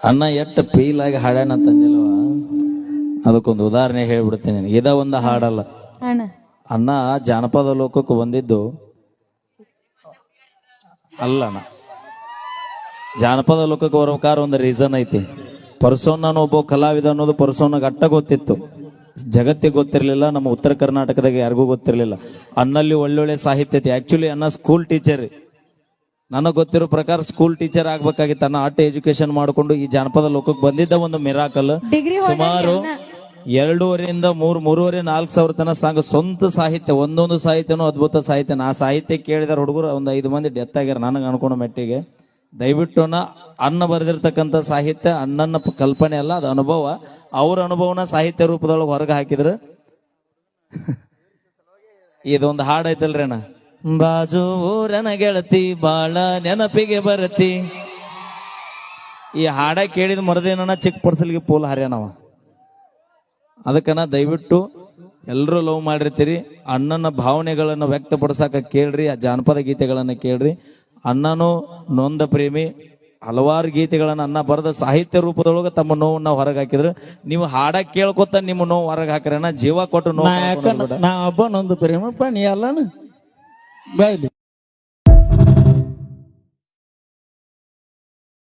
ಅಣ್ಣ ಎಷ್ಟು ಫೀಲ್ ಆಗಿ ಹಾಡ್ಯಾನ ತಂದಿಲ್ವ, ಅದಕ್ಕೊಂದು ಉದಾಹರಣೆ ಹೇಳ್ಬಿಡ್ತೀನಿ. ಇದ ಒಂದು ಹಾಡಲ್ಲ ಅಣ್ಣ. ಅಣ್ಣ ಜಾನಪದ ಲೋಕಕ್ಕೆ ಬಂದಿದ್ದು ಅಲ್ಲಣ್ಣ. ಜಾನಪದ ಲೋಕಕ್ಕೆ ಬರ್ಬೇಕಾರ ಒಂದು ರೀಸನ್ ಐತಿ. ಪರ್ಸೋನ್ ಒಬ್ಬ ಕಲಾವಿದ ಅನ್ನೋದು ಪರ್ಸೋನಾಗ ಅಟ್ಟ ಗೊತ್ತಿತ್ತು, ಜಗತ್ತಿಗೆ ಗೊತ್ತಿರ್ಲಿಲ್ಲ. ನಮ್ಮ ಉತ್ತರ ಕರ್ನಾಟಕದಾಗ ಯಾರಿಗೂ ಗೊತ್ತಿರ್ಲಿಲ್ಲ. ಅಣ್ಣಲ್ಲಿ ಒಳ್ಳೊಳ್ಳೆ ಸಾಹಿತ್ಯ ಐತಿ. ಆಕ್ಚುಲಿ ಅಣ್ಣ ಸ್ಕೂಲ್ ಟೀಚರ್, ನನಗೆ ಗೊತ್ತಿರೋ ಪ್ರಕಾರ ಸ್ಕೂಲ್ ಟೀಚರ್ ಆಗ್ಬೇಕಾಗಿತ್ತು. ಅಣ್ಣ ಆರ್ಟ್ ಎಜುಕೇಶನ್ ಮಾಡ್ಕೊಂಡು ಈ ಜಾನಪದ ಲೋಕಕ್ಕೆ ಬಂದಿದ್ದ ಒಂದು ಮಿರಾಕಲ್. ಸುಮಾರು 2.5 3,500 ತನ ಸಾಂಗ್ ಸ್ವಂತ ಸಾಹಿತ್ಯ, ಒಂದೊಂದು ಸಾಹಿತ್ಯನೂ ಅದ್ಭುತ ಸಾಹಿತ್ಯ. ನಾ ಸಾಹಿತ್ಯ ಕೇಳಿದಾರ ಹುಡುಗರು ಒಂದು 5 ಮಂದಿ ಡೆತ್ ಆಗ್ಯಾರ ನನಗೆ ಅನ್ಕೊಂಡ ಮೆಟ್ಟಿಗೆ. ದಯವಿಟ್ಟು ಅಣ್ಣ ಬರೆದಿರ್ತಕ್ಕಂಥ ಸಾಹಿತ್ಯ ಅಣ್ಣನ ಕಲ್ಪನೆ ಅಲ್ಲ, ಅದು ಅನುಭವ. ಅವ್ರ ಅನುಭವನ ಸಾಹಿತ್ಯ ರೂಪದೊಳಗೆ ಹೊರಗೆ ಹಾಕಿದ್ರು. ಇದೊಂದು ಹಾಡು ಐತಲ್ರಿ ಅಣ್ಣ, ಬಾಜು ಊರನ ಗೆಳತಿ ಬಾಳ ನೆನಪಿಗೆ ಬರತಿ. ಈ ಹಾಡ ಕೇಳಿದ ಮರದೇನ ಚಿಕ್ಕ ಪರ್ಸಲ್ಗೆ ಪೋಲ್ ಹಾರ್ಯಾನವ. ಅದಕ್ಕನ ದಯವಿಟ್ಟು ಎಲ್ಲರೂ ಲವ್ ಮಾಡಿರ್ತೀರಿ, ಅಣ್ಣನ ಭಾವನೆಗಳನ್ನು ವ್ಯಕ್ತಪಡಿಸಾಕ ಕೇಳ್ರಿ, ಆ ಜಾನಪದ ಗೀತೆಗಳನ್ನ ಕೇಳ್ರಿ. ಅಣ್ಣನು ನೊಂದ ಪ್ರೇಮಿ, ಹಲವಾರು ಗೀತೆಗಳನ್ನ ಅಣ್ಣ ಬರೆದ ಸಾಹಿತ್ಯ ರೂಪದೊಳಗೆ ತಮ್ಮ ನೋವನ್ನ ಹೊರಗೆ ಹಾಕಿದ್ರು. ನೀವು ಹಾಡ ಕೇಳ್ಕೊತ ನಿಮ್ಮ ನೋವು ಹೊರಗೆ ಹಾಕ್ರಣ್ಣ, ಜೀವ ಕೊಟ್ಟು ನೋವು. ನಾ ಒಬ್ಬ ನೊಂದು ಪ್ರೇಮಪ್ಪ, ನೀ ಅಲ್ಲಣ ಬಾಯ್ಲಿ.